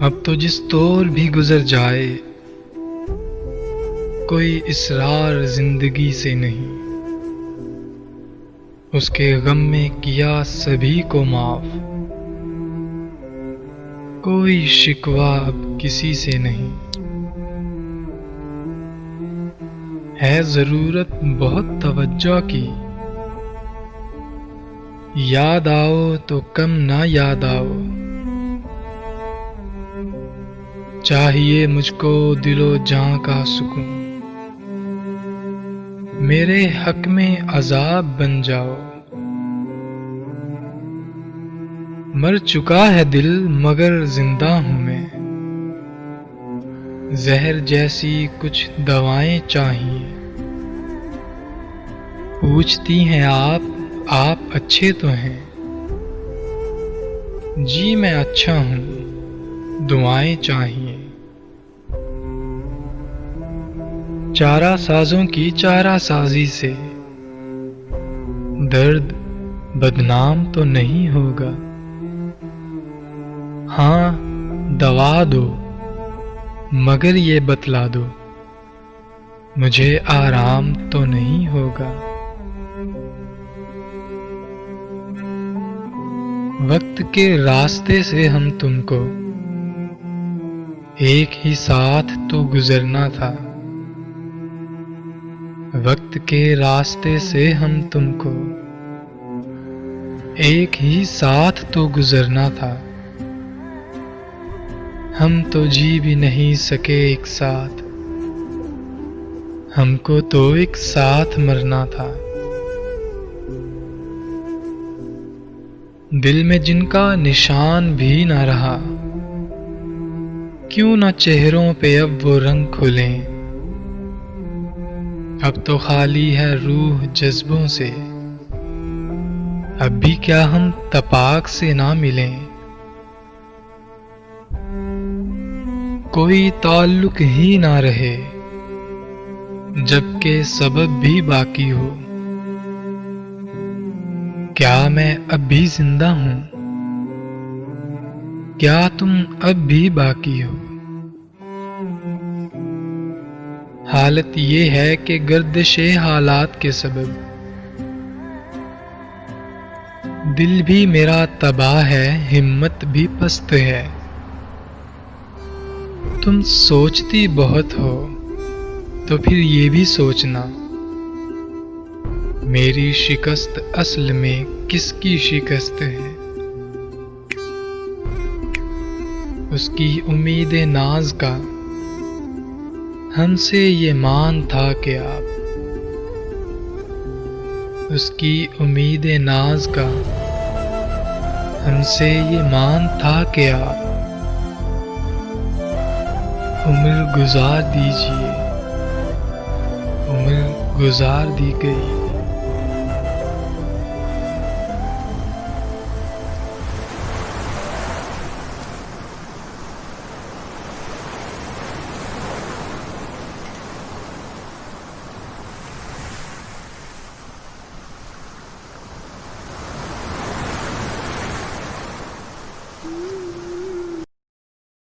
अब तो जिस तौर भी गुजर जाए, कोई इसरार जिंदगी से नहीं। उसके गम में किया सभी को माफ, कोई शिकवा अब किसी से नहीं। है जरूरत बहुत तवज्जो की, याद आओ तो कम ना याद आओ। चाहिए मुझको दिलो जां का सुकून, मेरे हक में अजाब बन जाओ। मर चुका है दिल मगर जिंदा हूं मैं, जहर जैसी कुछ दवाएं चाहिए। पूछती हैं आप अच्छे तो हैं? जी मैं अच्छा हूं, दुआएं चाहिए। चारा साजों की चारा साजी से दर्द बदनाम तो नहीं होगा। हाँ दवा दो, मगर ये बतला दो, मुझे आराम तो नहीं होगा। वक्त के रास्ते से हम तुमको एक ही साथ तो गुजरना था। वक्त के रास्ते से हम तुमको एक ही साथ तो गुजरना था। हम तो जी भी नहीं सके एक साथ, हमको तो एक साथ मरना था। दिल में जिनका निशान भी ना रहा, क्यों ना चेहरों पे अब वो रंग खुलें। अब तो खाली है रूह जज्बों से, अब भी क्या हम तपाक से ना मिलें। कोई ताल्लुक ही ना रहे, जबकि सबब भी बाकी हो। क्या मैं अब भी जिंदा हूं? क्या तुम अब भी बाकी हो? हालत ये है कि गर्दिशे हालात के सबब दिल भी मेरा तबाह है, हिम्मत भी पस्त है। तुम सोचती बहुत हो तो फिर ये भी सोचना, मेरी शिकस्त असल में किसकी शिकस्त है। उसकी उम्मीद नाज का हमसे ये मान था कि आप, उसकी उम्मीद नाज का हमसे ये मान था कि आप उम्र गुजार दीजिए, उम्र गुजार दी गई।